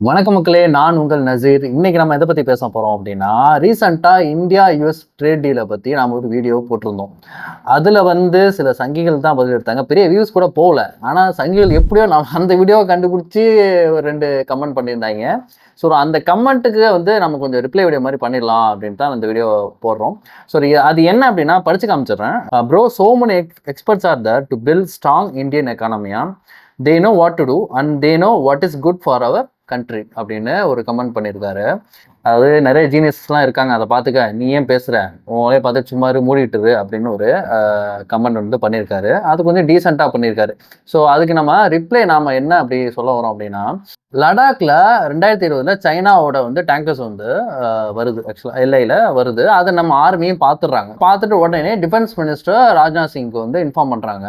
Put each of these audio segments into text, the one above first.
வணக்கம் மக்களே, நான் உங்கள் நசீர். இன்னைக்கு நம்ம எதை பற்றி பேச போகிறோம் அப்படின்னா, ரீசெண்டாக இந்தியா யூஎஸ் ட்ரேட் டீலை பற்றி நாம் ஒரு வீடியோ போட்டிருந்தோம். அதில் சில சங்கிகள் தான் பதில் எடுத்தாங்க. பெரிய வியூஸ் கூட போகல. ஆனால் சங்கிகள் எப்படியோ நம்ம அந்த வீடியோவை கண்டுபிடிச்சி ஒரு 2 கமெண்ட் பண்ணியிருந்தாங்க. ஸோ அந்த கமெண்ட்டுக்கு நம்ம கொஞ்சம் ரிப்ளை வீடியோ மாதிரி பண்ணிடலாம் அப்படின்ட்டு தான் அந்த வீடியோ போடுறோம். ஸோ அது என்ன அப்படின்னா படித்து காமிச்சிடுறேன். Bro, so many experts are there to build strong Indian economy. They know what to do and they know what is good for our country அப்படின்னு ஒரு கமெண்ட் பண்ணியிருக்காரு. அதாவது நிறைய ஜீனியஸ்லாம் இருக்காங்க, அதை பார்த்துக்க, நீ ஏன் பேசுகிற, உங்களே பார்த்து சும்மா மூடிட்டுரு அப்படின்னு ஒரு கமெண்ட் பண்ணியிருக்காரு. அது கொஞ்சம் டீசெண்டாக பண்ணியிருக்காரு. ஸோ அதுக்கு நம்ம ரிப்ளை நாம் என்ன அப்படி சொல்ல வரோம் அப்படின்னா, லடாக்ல 2020 சைனாவோட டேங்கர்ஸ் வருது. ஆக்சுவலாக எல்லையில் வருது. அதை நம்ம ஆர்மியும் பார்த்துடுறாங்க. பார்த்துட்டு உடனே டிஃபென்ஸ் மினிஸ்டர் ராஜ்நாத் சிங்க்கு இன்ஃபார்ம் பண்ணுறாங்க.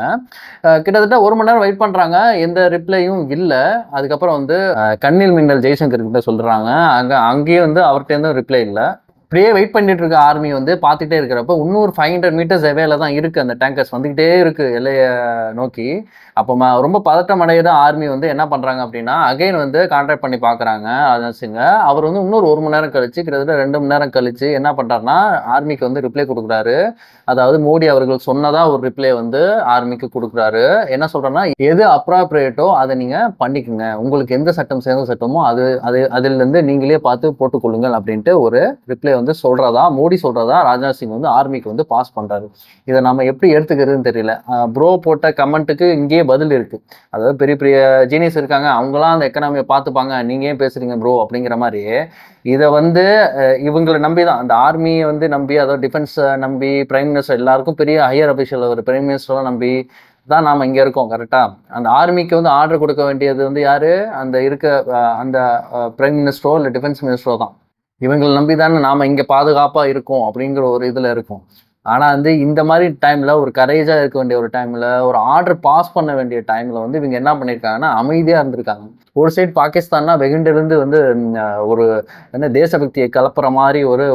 கிட்டத்தட்ட 1 மணி நேரம் வெயிட் பண்ணுறாங்க, எந்த ரிப்ளையும் இல்லை. அதுக்கப்புறம் கண்ணில் மின்னல் ஜெய்சங்கர் கிட்ட சொல்கிறாங்க. அங்கேயும் அவர்கிட்ட ரிப்ளை இல்லை. அப்படியே வெயிட் பண்ணிட்டு இருக்க ஆர்மி பார்த்துட்டே இருக்கிறப்ப இன்னொரு 500 மீட்டர்ஸ் எவேல தான் இருக்குது. அந்த டேங்கர்ஸ் வந்துக்கிட்டே இருக்குது எல்லையை நோக்கி. அப்போ ரொம்ப பதட்டம் அடையிற ஆர்மி என்ன பண்ணுறாங்க அப்படின்னா, அகைன் கான்டாக்ட் பண்ணி பார்க்குறாங்க ராஜ்நாத் சிங்கை. அவர் இன்னொரு 1 மணி நேரம் கழிச்சு, கிட்டத்தட்ட 2 மணி நேரம் கழிச்சு என்ன பண்ணுறாருன்னா, ஆர்மிக்கு ரிப்ளை கொடுக்குறாரு. அதாவது மோடி அவர்கள் சொன்னதா ஒரு ரிப்ளை ஆர்மிக்கு கொடுக்குறாரு. என்ன சொல்கிறேன்னா, எது அப்ராப்ரியேட்டோ அதை நீங்கள் பண்ணிக்கோங்க, உங்களுக்கு எந்த சட்டம் சேர்ந்த சட்டமோ அதிலிருந்து நீங்களே பார்த்து போட்டுக்கொள்ளுங்கள் அப்படின்ட்டு ஒரு ரிப்ளை சொல்றதா, மோடி சொல்றதா ராஜ்நாத் சிங் ஆர்மிக்கு பாஸ் பண்றாரு. இதை நம்ம எப்படி எடுத்துக்கிறதுன்னு தெரியல. ப்ரோ போட்ட கமெண்ட்டுக்கு இங்கேயே பதில் இருக்கு. அதாவது பெரிய பெரிய ஜீனியஸ் இருக்காங்க, அவங்களாம் அந்த எக்கனாமியை பார்த்துப்பாங்க, நீங்க ஏன் பேசுறீங்க ப்ரோ அப்படிங்கிற மாதிரி. இதை இவங்களை நம்பி தான், அந்த ஆர்மியை நம்பி, அதாவது டிஃபென்ஸை நம்பி, பிரைம் மினிஸ்டர், எல்லாருக்கும் பெரிய ஹையர் அபிஷியல் ஒரு பிரைம் மினிஸ்டர்லாம் நம்பி தான் நாம் இங்கே இருக்கோம். கரெக்டாக அந்த ஆர்மிக்கு ஆர்டர் கொடுக்க வேண்டியது யாரு, அந்த அந்த பிரைம் மினிஸ்டரோ இல்லை டிஃபென்ஸ் மினிஸ்டரோ தான். இவங்களை நம்பி தானே நாம் இங்கே பாதுகாப்பாக இருக்கோம் அப்படிங்கிற ஒரு இதில் இருக்கும். ஆனால் இந்த மாதிரி டைமில், ஒரு கரேஜாக இருக்க வேண்டிய ஒரு டைமில், ஒரு ஆர்டர் பாஸ் பண்ண வேண்டிய டைமில் இவங்க என்ன பண்ணியிருக்காங்கன்னா, அமைதியாக இருந்திருக்காங்க. ஒரு சைடு பாகிஸ்தான்னா வெகுண்டிருந்து ஒரு தேசபக்தியை கலப்புற மாதிரி ஒரு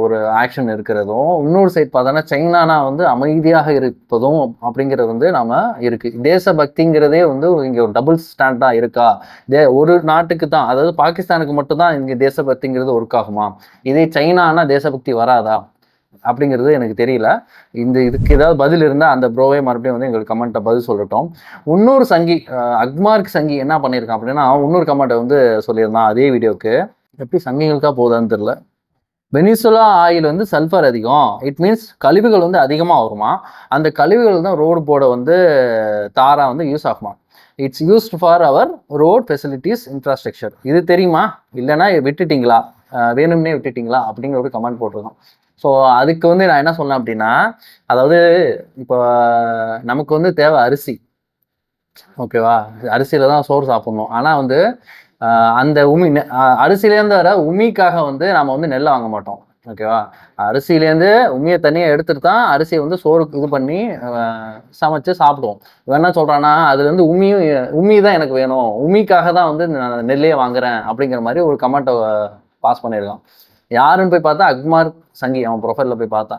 ஒரு ஆக்ஷன் இருக்கிறதும், இன்னொரு சைடு பார்த்தோன்னா சைனானா அமைதியாக இருப்பதும் அப்படிங்கிறது நாம இருக்குது. தேசபக்திங்கிறதே இங்கே ஒரு டபுள் ஸ்டாண்டாக இருக்கா? ஒரு நாட்டுக்கு தான், அதாவது பாகிஸ்தானுக்கு மட்டும்தான் இங்கே தேசபக்திங்கிறது ஒர்க் ஆகுமா? இதே சைனானா தேசபக்தி வராதா அப்படிங்கிறது எனக்கு தெரியல. இதுக்கு ஏதாவது பதில் இருந்தால் அந்த ப்ரோவே மறுபடியும் எங்களுக்கு கமெண்ட்டை பதில் சொல்லட்டும். இன்னொரு சங்கி, அக்மார்க் சங்கி என்ன பண்ணியிருக்கான் அப்படின்னா, இன்னொரு கமெண்ட்டை சொல்லியிருந்தான் அதே வீடியோவுக்கு. எப்படி சங்கிகளுக்காக போகுதான்னு தெரியல. வெனிசுலா ஆயில் சல்ஃபர் அதிகம், இட் மீன்ஸ் கழிவுகள் அதிகமாக வருமா. அந்த கழிவுகள் தான் ரோடு போட தாரா யூஸ் ஆகுமா. It's used for our road facilities infrastructure. இது தெரியுமா? இல்லைன்னா விட்டுட்டிங்களா, வேணும்னே விட்டுட்டிங்களா அப்படிங்கிற ஒரு கமெண்ட் போட்டிருக்கோம். ஸோ அதுக்கு நான் என்ன சொன்னேன் அப்படின்னா, அதாவது இப்போ நமக்கு தேவை அரிசி, ஓகேவா? அரிசியில் தான் சோறு சாப்பிட்ணும். ஆனால் அந்த அரிசியிலேருந்து வர உமிக்காக நம்ம நெல்லை வாங்க மாட்டோம், ஓகேவா? அரிசியிலேருந்து உமியை தனியாக எடுத்துட்டு தான் அரிசியை சோறுக்கு இது பண்ணி சமைச்சு சாப்பிடுவோம். என்ன சொல்கிறான்னா, அதுலேருந்து உமி தான் எனக்கு வேணும், உமிக்காக தான் நான் நெல்லையே வாங்குறேன் அப்படிங்கிற மாதிரி ஒரு கமெண்ட்டை பாஸ் பண்ணியிருக்கான். யாருன்னு போய் பார்த்தா அக்மார் சங்கி. அவன் ப்ரொஃபைலில் போய் பார்த்தா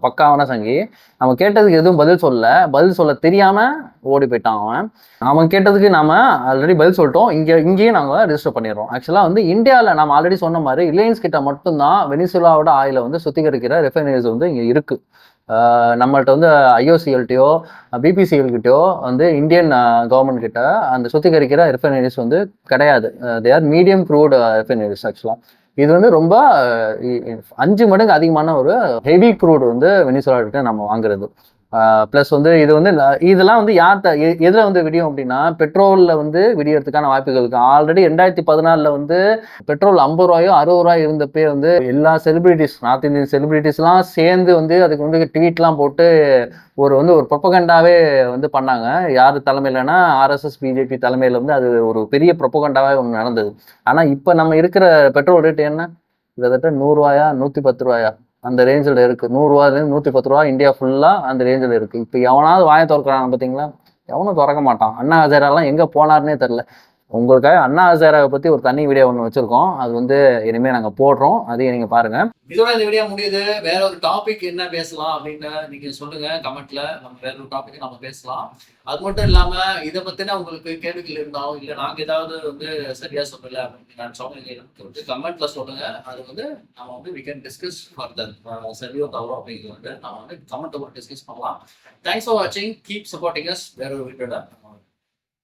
பக்காவான சங்கி. அவன் கேட்டதுக்கு எதுவும் பதில் சொல்ல தெரியாமல் ஓடி போயிட்டான். அவன் கேட்டதுக்கு நாம் ஆல்ரெடி பதில் சொல்லிட்டோம். இங்கேயும் நாங்கள் ரிஜிஸ்டர் பண்ணிடுறோம். ஆக்சுவலாக இந்தியாவில் நம்ம ஆல்ரெடி சொன்ன மாதிரி ரிலையன்ஸ் கிட்ட மட்டும்தான் வெனிசுலாவோட ஆயிலை சுத்திகரிக்கிற ரெஃபைனரிஸ் இங்கே இருக்குது. நம்மள்ட்ட ஐஓசிஎல்கிட்டயோ பிபிசிஎல்கிட்டயோ இந்தியன் கவர்மெண்ட் கிட்ட அந்த சுத்திகரிக்கிற ரெஃபைனரிஸ் கிடையாது. They are medium crude refineries. ஆக்சுவலாக இது ரொம்ப 5 மடங்கு அதிகமான ஒரு ஹெவி க்ரூட் வெனிசுலா கிட்ட நம்ம வாங்குறது. ப்ளஸ் இது இதெல்லாம் யார்கிட்ட எதில் விடியும் அப்படின்னா, பெட்ரோலில் விடியறதுக்கான வாய்ப்புகள் இருக்குது. ஆல்ரெடி 2014 பெட்ரோல் 50 ரூபாயோ 60 ரூபாய் இருந்தப்பே எல்லா செலிபிரிட்டிஸ், நார்த் இந்தியன் செலிபிரிட்டிஸ்லாம் சேர்ந்து அதுக்கு ட்வீட்லாம் போட்டு ஒரு ப்ரொபகண்டாவே பண்ணாங்க. யார் தலைமையிலனா ஆர்எஸ்எஸ் பிஜேபி தலைமையில் அது ஒரு பெரிய ப்ரொபகண்டாவே ஒன்று நடந்தது. ஆனால் இப்போ நம்ம இருக்கிற பெட்ரோல் ரேட் என்ன, கிட்டத்தட்ட 100 ரூபாயா 110 ரூபாயா அந்த ரேஞ்சில் இருக்குது. 100 ரூபாயிலேருந்து 110 ரூபா இந்தியா ஃபுல்லாக அந்த ரேஞ்சில் இருக்குது. இப்போ எவனாவது வாயை திறக்கிறாங்க பார்த்தீங்களா? எவனும் திறக்க மாட்டான். அண்ணா ஹசாரெல்லாம் எங்கே போனார்னே தெரில. உங்களுக்காக அண்ணா ஹசாராவை பற்றி ஒரு தனி வீடியோ ஒன்று வச்சுருக்கோம். அது வந்து இனிமேல் நாங்கள் போடுறோம், அதையும் நீங்கள் பாருங்கள். இதோட இந்த வீடியோ முடியுது. வேற ஒரு டாபிக் என்ன பேசலாம் அப்படின்னு நீங்க சொல்லுங்க கமெண்ட்ல. நம்ம வேற ஒரு டாபிக் நம்ம பேசலாம். அது மட்டும் இல்லாம இதை பத்தின உங்களுக்கு கேள்விகள் இருந்தாலும் இல்ல நாங்க ஏதாவது வந்து சரியா சொல்லல அப்படின்னு நான் சொன்னீங்க கமெண்ட்ல சொல்லுங்க. அது வந்து நம்ம வந்து we can discuss further. சரியோ தவறோ அப்படிங்கிறது வந்து நம்ம வந்து கமெண்ட் போட்டு டிஸ்கஸ் பண்ணலாம். தேங்க்ஸ் ஃபார் வாட்சிங். Keep supporting us. வேற ஒரு வீடியோட